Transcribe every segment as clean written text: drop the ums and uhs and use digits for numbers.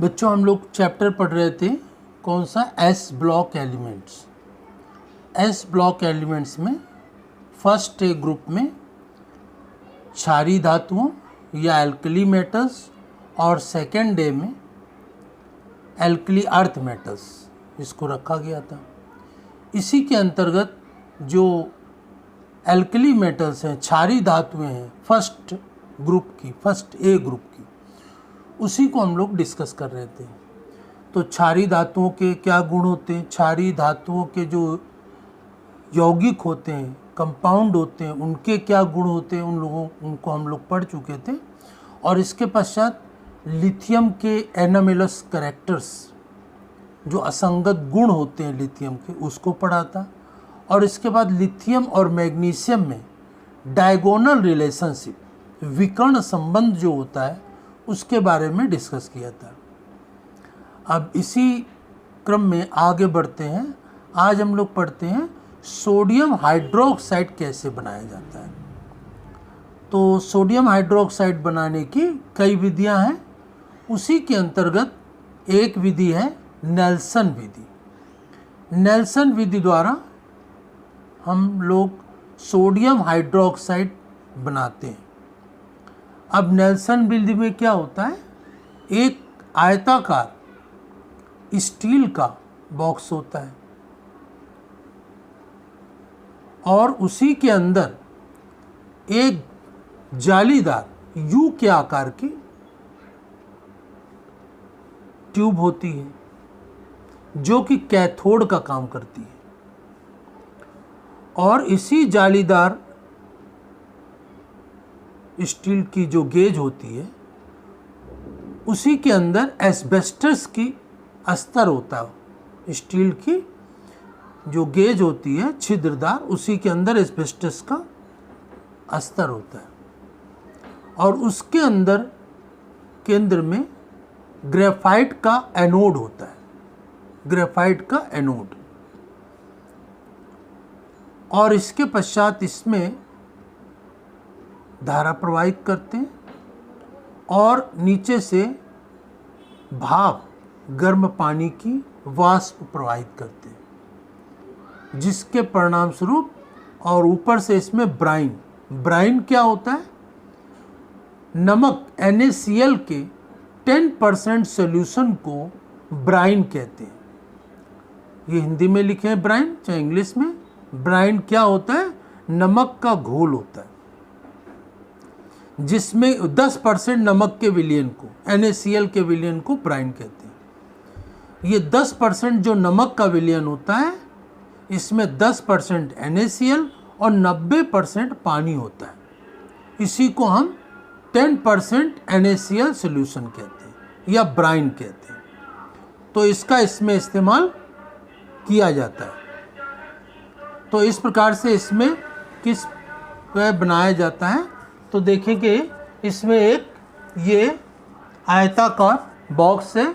बच्चों हम लोग चैप्टर पढ़ रहे थे कौन सा, S block elements. S block elements में फर्स्ट ए ग्रुप में क्षारीय धातुओं या एल्कली मेटल्स और सेकेंड डे में एल्कली अर्थ मेटल्स इसको रखा गया था। इसी के अंतर्गत जो एल्कली मेटल्स हैं, क्षारीय धातुएं हैं फर्स्ट ग्रुप की, फर्स्ट ए ग्रुप की, उसी को हम लोग डिस्कस कर रहे थे। तो क्षारीय धातुओं के क्या गुण होते हैं, क्षारीय धातुओं के जो यौगिक होते हैं, कंपाउंड होते हैं, उनके क्या गुण होते हैं, उनको हम लोग पढ़ चुके थे। और इसके पश्चात लिथियम के एनामेलस कैरेक्टर्स, जो असंगत गुण होते हैं लिथियम के, उसको पढ़ा था। और इसके बाद लिथियम और मैग्नीशियम में डायगोनल रिलेशनशिप, विकर्ण संबंध जो होता है, उसके बारे में डिस्कस किया था। अब इसी क्रम में आगे बढ़ते हैं। आज हम लोग पढ़ते हैं सोडियम हाइड्रोक्साइड कैसे बनाया जाता है। तो सोडियम हाइड्रोक्साइड बनाने की कई विधियां हैं। उसी के अंतर्गत एक विधि है नेल्सन विधि। नेल्सन विधि द्वारा हम लोग सोडियम हाइड्रोक्साइड बनाते हैं। अब नेल्सन विधि में क्या होता है, एक आयताकार स्टील का बॉक्स होता है और उसी के अंदर एक जालीदार यू के आकार की ट्यूब होती है जो कि कैथोड का काम करती है। और इसी जालीदार स्टील की जो गेज होती है, उसी के अंदर एस्बेस्टस की अस्तर होता है। स्टील की जो गेज होती है छिद्रदार, उसी के अंदर एस्बेस्टस का अस्तर होता है। और उसके अंदर केंद्र में ग्रेफाइट का एनोड होता है, ग्रेफाइट का एनोड। और इसके पश्चात इसमें धारा प्रवाहित करते हैं और नीचे से भाप, गर्म पानी की वाष्प प्रवाहित करते हैं, जिसके परिणाम स्वरूप और ऊपर से इसमें ब्राइन क्या होता है, नमक NaCl के 10% सोल्यूशन को ब्राइन कहते हैं। ये हिंदी में लिखे हैं ब्राइन, चाहे इंग्लिश में। ब्राइन क्या होता है, नमक का घोल होता है जिसमें 10% नमक के विलयन को, NaCl के विलयन को ब्राइन कहते हैं। ये 10% जो नमक का विलयन होता है, इसमें 10% NaCl और 90% पानी होता है। इसी को हम 10% NaCl सोल्यूशन कहते हैं या ब्राइन कहते हैं। तो इसका इसमें इस्तेमाल किया जाता है। तो इस प्रकार से इसमें किस बनाया जाता है, तो देखें कि इसमें एक ये आयताकार बॉक्स है।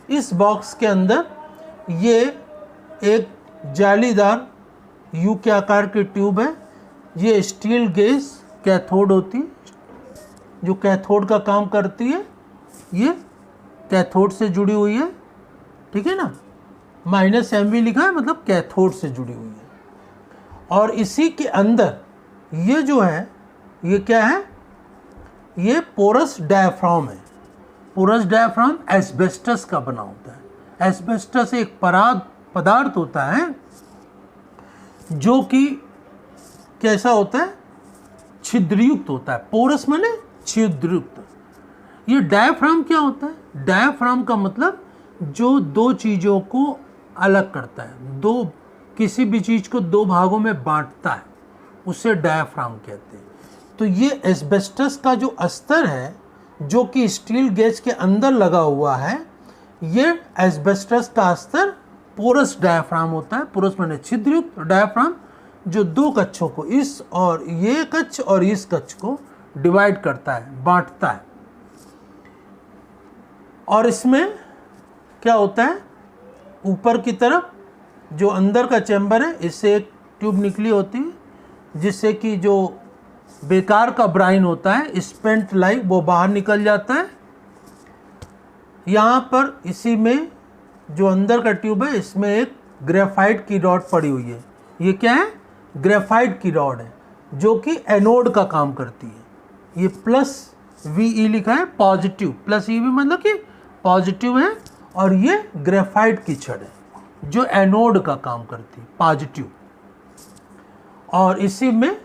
इस बॉक्स के अंदर ये एक जालीदार यू के आकार की ट्यूब है। ये स्टील गेज कैथोड होती है, जो कैथोड का काम करती है। ये कैथोड से जुड़ी हुई है, ठीक है ना, -MV लिखा है, मतलब कैथोड से जुड़ी हुई है। और इसी के अंदर ये जो है, ये क्या है, ये पोरस डायफ्राम है। पोरस डायफ्राम एस्बेस्टस का बना होता है। एस्बेस्टस एक पदार्थ होता है जो कि कैसा होता है, छिद्रयुक्त होता है। पोरस माने छिद्रयुक्त। ये डायफ्राम क्या होता है, डायफ्राम का मतलब जो दो चीज़ों को अलग करता है, दो किसी भी चीज़ को दो भागों में बांटता है, उसे डायफ्राम कहते हैं। तो ये एस्बेस्टस का जो अस्तर है, जो कि स्टील गेज के अंदर लगा हुआ है, ये एस्बेस्टस का अस्तर पोरस डायफ्राम होता है। पोरस माने छिद्रयुक्त, डायफ्राम जो दो कक्षों को, इस और ये कक्ष और इस कक्ष को डिवाइड करता है, बांटता है। और इसमें क्या होता है, ऊपर की तरफ जो अंदर का चैम्बर है, इससे एक ट्यूब निकली होती है, जिससे कि जो बेकार का ब्राइन होता है, स्पेंट लाइक, वो बाहर निकल जाता है। यहाँ पर इसी में जो अंदर का ट्यूब है इसमें एक ग्रेफाइट की रॉड पड़ी हुई है। ये क्या है? ग्रेफाइट की रॉड है जो कि एनोड का काम करती है। ये प्लस VE लिखा है, पॉजिटिव, प्लस EV मतलब कि पॉजिटिव है, और ये ग्रेफाइट की छड़ है जो एनोड का काम करती है, पॉजिटिव। और इसी में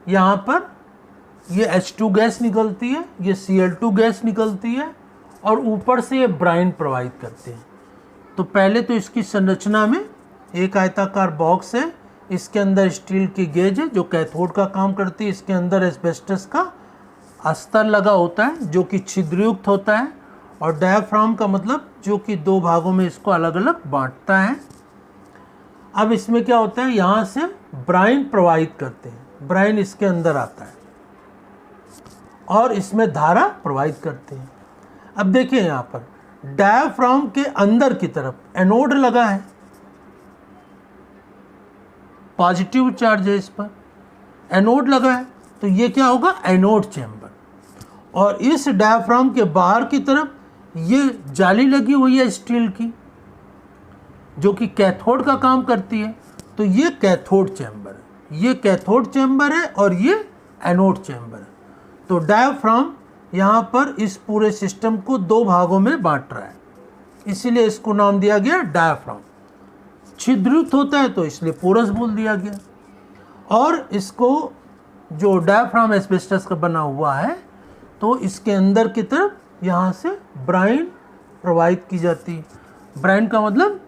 यहाँ पर ये H2 गैस निकलती है, ये Cl2 गैस निकलती है, और ऊपर से ये ब्राइन प्रवाहित करते हैं। तो पहले तो इसकी संरचना में एक आयताकार बॉक्स है, इसके अंदर स्टील की गेज है जो कैथोड का काम करती है। इसके अंदर एस्बेस्टस का अस्तर लगा होता है जो कि छिद्रयुक्त होता है, और डायाफ्राम का मतलब जो कि दो भागों में इसको अलग अलग बांटता है। अब इसमें क्या होता है, यहाँ से ब्राइन प्रवाहित करते हैं, ब्राइन इसके अंदर आता है और इसमें धारा प्रवाहित करते हैं। अब देखिए यहाँ पर डायाफ्राम के अंदर की तरफ एनोड लगा है, पॉजिटिव चार्ज है इस पर, एनोड लगा है, तो ये क्या होगा? Anode chamber. और इस डायाफ्राम के बाहर की तरफ ये जाली लगी हुई है स्टील की जो कि कैथोड का काम करती है, तो ये कैथोड चैम्बर है, ये कैथोड चैम्बर है और ये एनोड चैम्बर है। तो डायाफ्राम यहाँ पर इस पूरे सिस्टम को दो भागों में बांट रहा है, इसीलिए इसको नाम दिया गया डायाफ्राम। छिद्रयुक्त होता है तो इसलिए पोरस बोल दिया गया। और इसको जो डायाफ्राम एस्बेस्टस का बना हुआ है, तो इसके अंदर की तरफ यहाँ से ब्राइन प्रवाहित की जाती है। ब्राइन का मतलब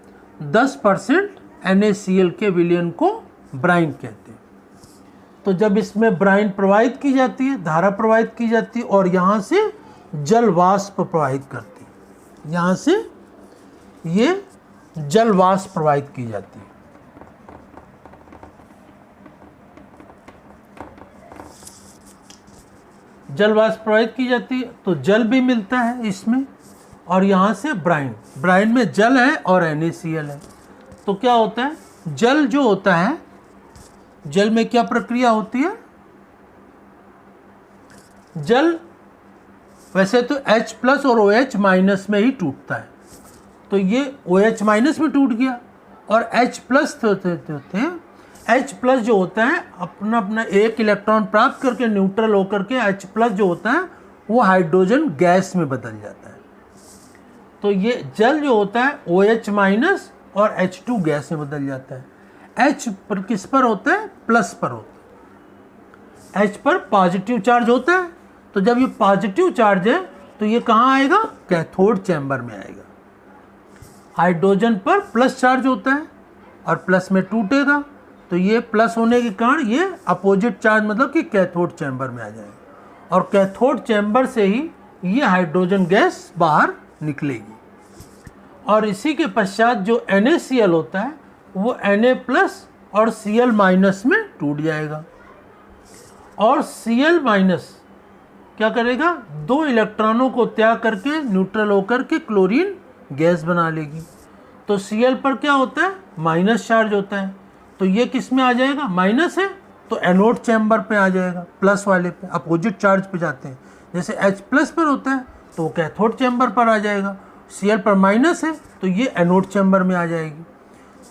10% NaCl के विलयन को ब्राइन कहते हैं। तो जब इसमें ब्राइन प्रवाहित की जाती है, धारा प्रवाहित की जाती है, और यहाँ से जल वाष्प प्रवाहित करती है, यहाँ से ये जल वाष्प प्रवाहित की जाती है। जल वाष्प प्रवाहित की जाती है तो जल भी मिलता है इसमें, और यहाँ से ब्राइन, ब्राइन में जल है और NaCl है। तो क्या होता है, जल जो होता है, जल में क्या प्रक्रिया होती है? जल वैसे तो H+ और OH- में ही टूटता है, तो ये OH- में टूट गया, और H+ H+ जो होता है अपना अपना एक इलेक्ट्रॉन प्राप्त करके न्यूट्रल होकर के H+ जो होता है वो हाइड्रोजन गैस में बदल जाता है। तो ये जल जो होता है OH- और H2 गैस में बदल जाता है। H पर किस पर होता है? प्लस पर होता है। H पर पॉजिटिव चार्ज होता है, तो जब ये पॉजिटिव चार्ज है तो ये कहाँ आएगा? कैथोड चैम्बर में आएगा। हाइड्रोजन पर प्लस चार्ज होता है और प्लस में टूटेगा, तो ये प्लस होने के कारण ये अपोजिट चार्ज मतलब कि कैथोड चैम्बर में आ जाएगा, और कैथोड चैम्बर से ही ये हाइड्रोजन गैस बाहर निकलेगी। और इसी के पश्चात जो NaCl होता है वो Na+ और Cl- में टूट जाएगा, और Cl- क्या करेगा? दो इलेक्ट्रॉनों को त्याग करके न्यूट्रल होकर के क्लोरीन गैस बना लेगी। तो Cl पर क्या होता है? माइनस चार्ज होता है, तो ये किस में आ जाएगा? माइनस है तो एनोड चैम्बर पे आ जाएगा, प्लस वाले पे, अपोजिट चार्ज पे जाते हैं। जैसे H+ पर होता है तो कैथोड चैम्बर पर आ जाएगा, Cl पर माइनस है तो ये एनोड चैम्बर में आ जाएगी।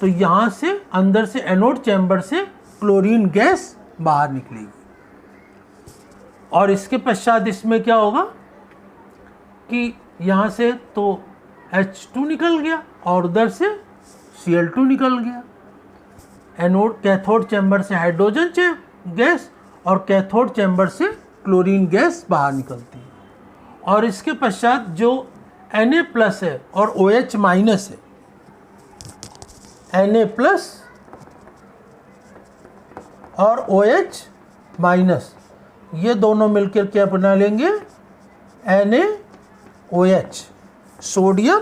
तो यहाँ से अंदर से एनोड चैम्बर से क्लोरीन गैस बाहर निकलेगी, और इसके पश्चात इसमें क्या होगा कि यहाँ से तो H2 निकल गया और उधर से Cl2 निकल गया। एनोड कैथोड चैम्बर से हाइड्रोजन गैस और कैथोड चैम्बर से क्लोरीन गैस बाहर निकलती है। और इसके पश्चात जो Na+ है और OH- है, Na+ और OH- ये दोनों मिलकर क्या बना लेंगे? NaOH, सोडियम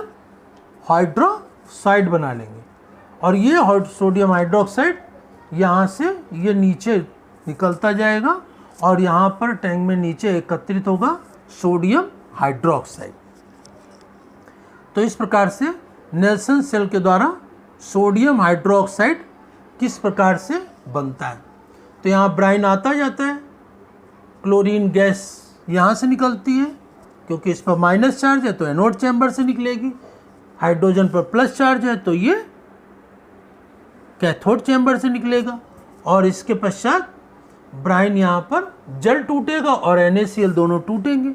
हाइड्रोक्साइड बना लेंगे। और ये सोडियम हाइड्रोक्साइड यहाँ से ये नीचे निकलता जाएगा और यहाँ पर टैंक में नीचे एकत्रित होगा सोडियम हाइड्रोक्साइड। तो इस प्रकार से नेल्सन सेल के द्वारा सोडियम हाइड्रोक्साइड किस प्रकार से बनता है। तो यहाँ ब्राइन आता जाता है, क्लोरीन गैस यहाँ से निकलती है क्योंकि इस पर माइनस चार्ज है तो एनोड चैम्बर से निकलेगी, हाइड्रोजन पर प्लस चार्ज है तो ये कैथोड चैम्बर से निकलेगा। और इसके पश्चात ब्राइन यहाँ पर जल टूटेगा और NaCl दोनों टूटेंगे,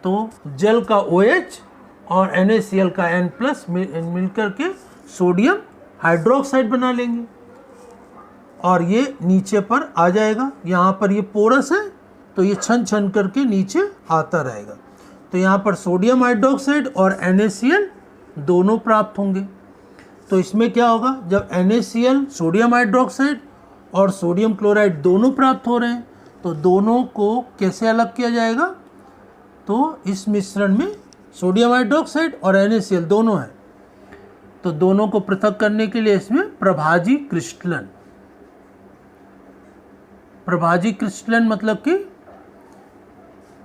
तो जल का OH और NaCl का N+ मिलकर के सोडियम हाइड्रोक्साइड बना लेंगे और ये नीचे पर आ जाएगा। यहाँ पर ये पोरस है तो ये छन छन करके नीचे आता रहेगा, तो यहाँ पर सोडियम हाइड्रोक्साइड और NaCl दोनों प्राप्त होंगे। तो इसमें क्या होगा, जब NaCl सोडियम हाइड्रोक्साइड और सोडियम क्लोराइड दोनों प्राप्त हो रहे हैं तो दोनों को कैसे अलग किया जाएगा, तो इस मिश्रण में सोडियम हाइड्रोक्साइड और NaCl दोनों हैं, तो दोनों को पृथक करने के लिए इसमें प्रभाजी क्रिस्टलन, प्रभाजी क्रिस्टलन मतलब कि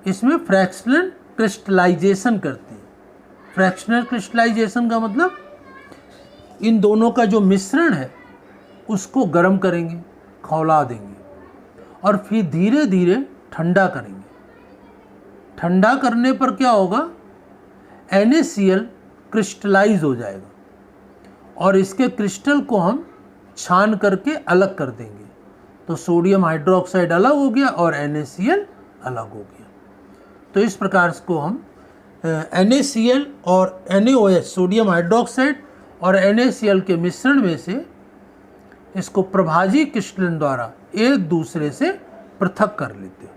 इसमें फ्रैक्शनल क्रिस्टलाइजेशन करते हैं। फ्रैक्शनल क्रिस्टलाइजेशन का मतलब इन दोनों का जो मिश्रण है उसको गर्म करेंगे, खौला देंगे और फिर धीरे धीरे ठंडा करेंगे। ठंडा करने पर क्या होगा, NaCl क्रिस्टलाइज हो जाएगा और इसके क्रिस्टल को हम छान करके अलग कर देंगे, तो सोडियम हाइड्रोक्साइड अलग हो गया और NaCl अलग हो गया। तो इस प्रकार को हम NaCl और NaOH सोडियम हाइड्रोक्साइड और NaCl के मिश्रण में से इसको प्रभाजी क्रिस्टलन द्वारा एक दूसरे से पृथक कर लेते हैं।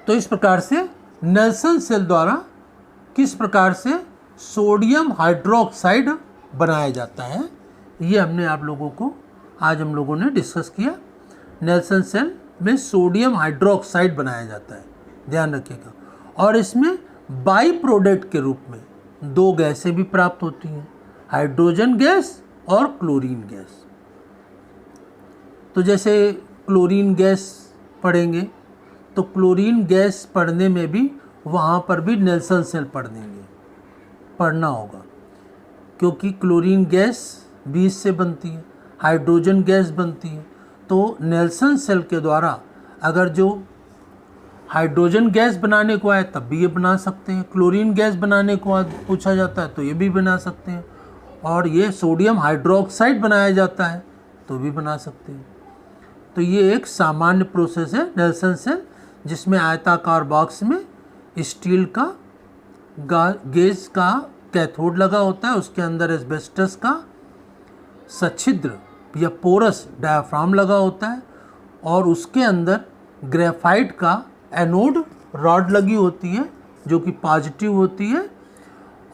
तो इस प्रकार से नेल्सन सेल द्वारा किस प्रकार से सोडियम हाइड्रोक्साइड बनाया जाता है, ये हमने आप लोगों को आज हम लोगों ने डिस्कस किया। नेल्सन सेल में सोडियम हाइड्रोक्साइड बनाया जाता है, ध्यान रखिएगा। और इसमें बाई प्रोडक्ट के रूप में दो गैसें भी प्राप्त होती हैं, हाइड्रोजन गैस और क्लोरीन गैस। तो जैसे क्लोरीन गैस पढ़ेंगे तो क्लोरीन गैस पढ़ने में भी वहाँ पर भी नेल्सन सेल पढ़ना होगा, क्योंकि क्लोरीन गैस 20 से बनती है, हाइड्रोजन गैस बनती है। तो नेल्सन सेल के द्वारा अगर जो हाइड्रोजन गैस बनाने को आए तब भी ये बना सकते हैं, क्लोरीन गैस बनाने को पूछा जाता है तो ये भी बना सकते हैं, और ये सोडियम हाइड्रोक्साइड बनाया जाता है तो भी बना सकते हैं। तो ये एक सामान्य प्रोसेस है नेल्सन सेल, जिसमें आयताकार बॉक्स में स्टील का गेज का कैथोड लगा होता है, उसके अंदर एस्बेस्टस का सच्छिद्र या पोरस डायाफ्राम लगा होता है और उसके अंदर ग्रेफाइट का एनोड रॉड लगी होती है जो कि पॉजिटिव होती है,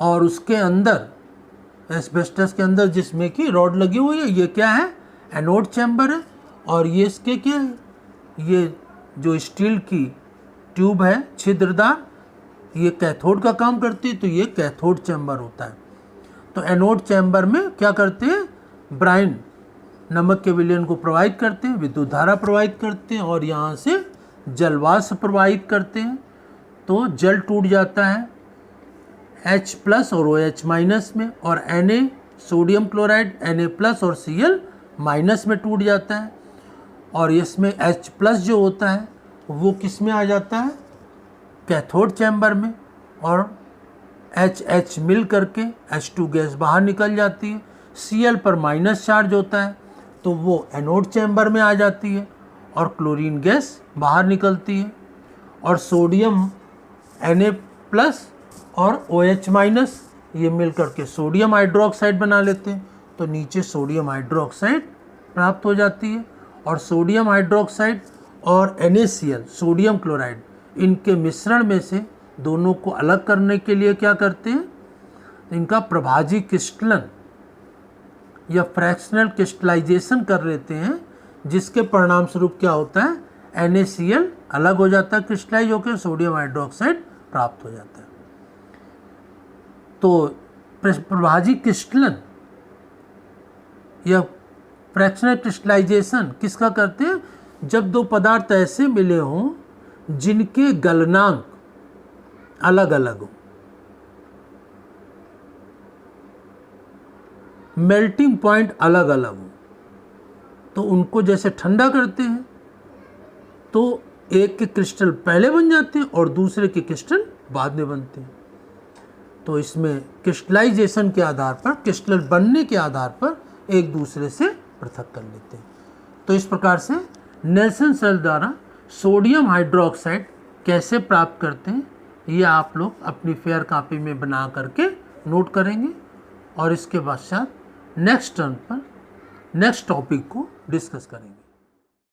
और उसके अंदर एस्बेस्टस के अंदर जिसमें कि रॉड लगी हुई है, ये क्या है, एनोड चैम्बर है। और ये इसके क्या है, ये जो स्टील की ट्यूब है छिद्रदार, ये कैथोड का काम करती है, तो ये कैथोड चैम्बर होता है। तो एनोड चैम्बर में क्या करते हैं, ब्राइन नमक के विलयन को प्रवाहित करते हैं, विद्युत धारा प्रवाहित करते हैं और यहाँ से जलवाष्प प्रवाहित करते हैं, तो जल टूट जाता है H+ और OH- में, और Na सोडियम क्लोराइड Na+ और Cl- में टूट जाता है। और इसमें H+ जो होता है वो किस में आ जाता है, कैथोड चैम्बर में, और HH मिल करके H2 गैस बाहर निकल जाती है। Cl पर माइनस चार्ज होता है तो वो एनोड चैम्बर में आ जाती है और क्लोरीन गैस बाहर निकलती है, और सोडियम Na+ और OH- ये मिल करके सोडियम हाइड्रोक्साइड बना लेते हैं, तो नीचे सोडियम हाइड्रोक्साइड प्राप्त हो जाती है। और सोडियम हाइड्रोक्साइड और NaCl सोडियम क्लोराइड, इनके मिश्रण में से दोनों को अलग करने के लिए क्या करते हैं, इनका प्रभाजी क्रिस्टलन या फ्रैक्शनल क्रिस्टलाइजेशन कर लेते हैं, जिसके परिणाम स्वरूप क्या होता है, NaCl अलग हो जाता है, क्रिस्टलाइज होकर सोडियम हाइड्रोक्साइड प्राप्त हो जाता है। तो प्रभाजी क्रिस्टलन या फ्रैक्शनल क्रिस्टलाइजेशन किसका करते हैं, जब दो पदार्थ ऐसे मिले हों जिनके गलनांक अलग अलग हो, मेल्टिंग पॉइंट अलग अलग हो, तो उनको जैसे ठंडा करते हैं तो एक के क्रिस्टल पहले बन जाते हैं और दूसरे के क्रिस्टल बाद में बनते हैं। तो इसमें क्रिस्टलाइजेशन के आधार पर, क्रिस्टल बनने के आधार पर एक दूसरे से पृथक कर लेते हैं। तो इस प्रकार से नेल्सन सेल द्वारा सोडियम हाइड्रोक्साइड कैसे प्राप्त करते हैं ये आप लोग अपनी फेयर कॉपी में बना करके नोट करेंगे और इसके पश्चात नेक्स्ट टर्न पर नेक्स्ट टॉपिक को डिस्कस करेंगे।